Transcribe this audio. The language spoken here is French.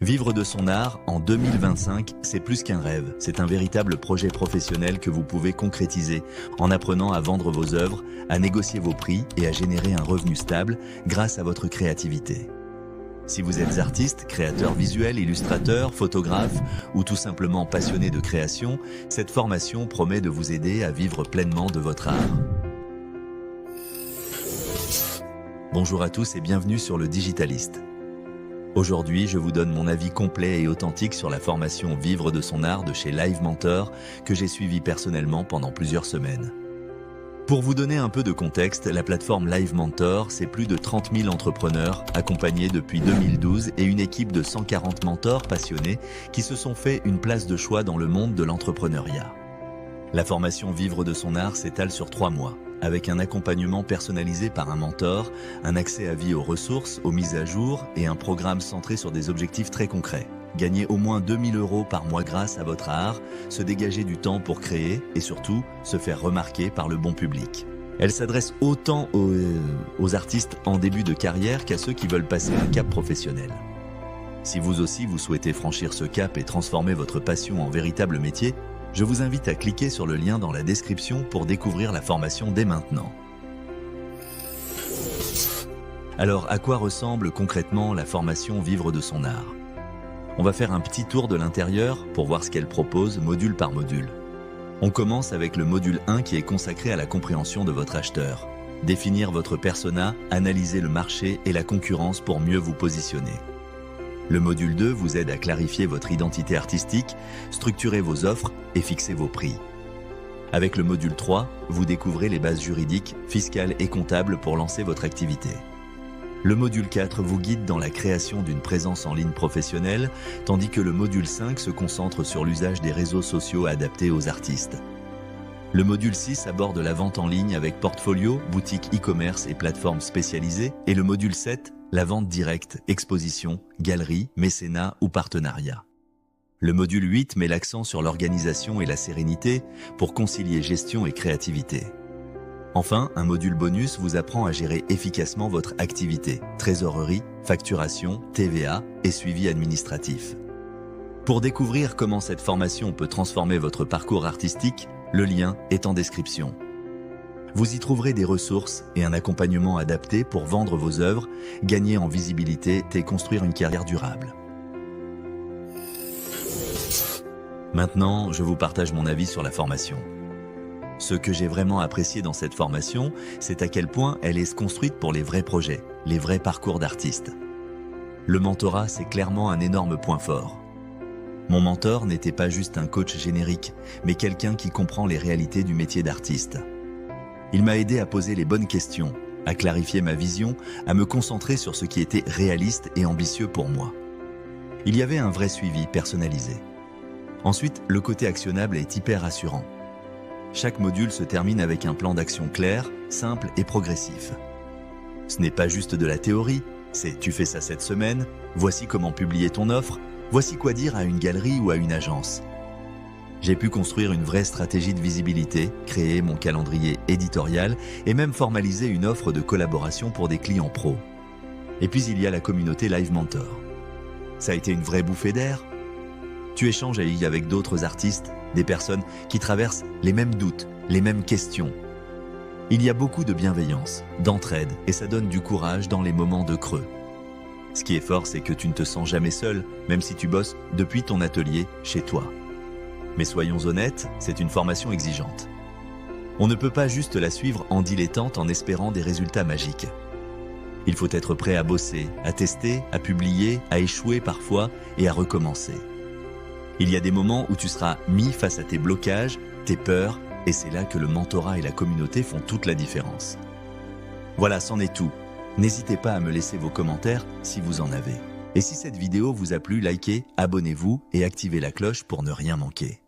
Vivre de son art en 2025, c'est plus qu'un rêve. C'est un véritable projet professionnel que vous pouvez concrétiser en apprenant à vendre vos œuvres, à négocier vos prix et à générer un revenu stable grâce à votre créativité. Si vous êtes artiste, créateur visuel, illustrateur, photographe ou tout simplement passionné de création, cette formation promet de vous aider à vivre pleinement de votre art. Bonjour à tous et bienvenue sur Le Digitaliste. Aujourd'hui, je vous donne mon avis complet et authentique sur la formation Vivre de son art de chez Live Mentor que j'ai suivie personnellement pendant plusieurs semaines. Pour vous donner un peu de contexte, la plateforme Live Mentor, c'est plus de 30 000 entrepreneurs accompagnés depuis 2012 et une équipe de 140 mentors passionnés qui se sont fait une place de choix dans le monde de l'entrepreneuriat. La formation Vivre de son art s'étale sur 3 mois. Avec un accompagnement personnalisé par un mentor, un accès à vie aux ressources, aux mises à jour et un programme centré sur des objectifs très concrets. Gagner au moins 2 000 € par mois grâce à votre art, se dégager du temps pour créer et surtout se faire remarquer par le bon public. Elle s'adresse autant aux artistes en début de carrière qu'à ceux qui veulent passer un cap professionnel. Si vous aussi vous souhaitez franchir ce cap et transformer votre passion en véritable métier, je vous invite à cliquer sur le lien dans la description pour découvrir la formation dès maintenant. Alors, à quoi ressemble concrètement la formation Vivre de son art ? On va faire un petit tour de l'intérieur pour voir ce qu'elle propose module par module. On commence avec le module 1 qui est consacré à la compréhension de votre acheteur. Définir votre persona, analyser le marché et la concurrence pour mieux vous positionner. Le module 2 vous aide à clarifier votre identité artistique, structurer vos offres et fixer vos prix. Avec le module 3, vous découvrez les bases juridiques, fiscales et comptables pour lancer votre activité. Le module 4 vous guide dans la création d'une présence en ligne professionnelle, tandis que le module 5 se concentre sur l'usage des réseaux sociaux adaptés aux artistes. Le module 6 aborde la vente en ligne avec portfolio, boutique e-commerce et plateformes spécialisées, et le module 7, la vente directe, exposition, galerie, mécénat ou partenariat. Le module 8 met l'accent sur l'organisation et la sérénité pour concilier gestion et créativité. Enfin, un module bonus vous apprend à gérer efficacement votre activité, trésorerie, facturation, TVA et suivi administratif. Pour découvrir comment cette formation peut transformer votre parcours artistique, le lien est en description. Vous y trouverez des ressources et un accompagnement adapté pour vendre vos œuvres, gagner en visibilité et construire une carrière durable. Maintenant, je vous partage mon avis sur la formation. Ce que j'ai vraiment apprécié dans cette formation, c'est à quel point elle est construite pour les vrais projets, les vrais parcours d'artistes. Le mentorat, c'est clairement un énorme point fort. Mon mentor n'était pas juste un coach générique, mais quelqu'un qui comprend les réalités du métier d'artiste. Il m'a aidé à poser les bonnes questions, à clarifier ma vision, à me concentrer sur ce qui était réaliste et ambitieux pour moi. Il y avait un vrai suivi personnalisé. Ensuite, le côté actionnable est hyper rassurant. Chaque module se termine avec un plan d'action clair, simple et progressif. Ce n'est pas juste de la théorie, c'est tu fais ça cette semaine, voici comment publier ton offre, voici quoi dire à une galerie ou à une agence. J'ai pu construire une vraie stratégie de visibilité, créer mon calendrier éditorial et même formaliser une offre de collaboration pour des clients pros. Et puis il y a la communauté Live Mentor. Ça a été une vraie bouffée d'air. Tu échanges avec d'autres artistes, des personnes qui traversent les mêmes doutes, les mêmes questions. Il y a beaucoup de bienveillance, d'entraide et ça donne du courage dans les moments de creux. Ce qui est fort, c'est que tu ne te sens jamais seul, même si tu bosses depuis ton atelier chez toi. Mais soyons honnêtes, c'est une formation exigeante. On ne peut pas juste la suivre en dilettante en espérant des résultats magiques. Il faut être prêt à bosser, à tester, à publier, à échouer parfois et à recommencer. Il y a des moments où tu seras mis face à tes blocages, tes peurs, et c'est là que le mentorat et la communauté font toute la différence. Voilà, c'en est tout. N'hésitez pas à me laisser vos commentaires si vous en avez. Et si cette vidéo vous a plu, likez, abonnez-vous et activez la cloche pour ne rien manquer.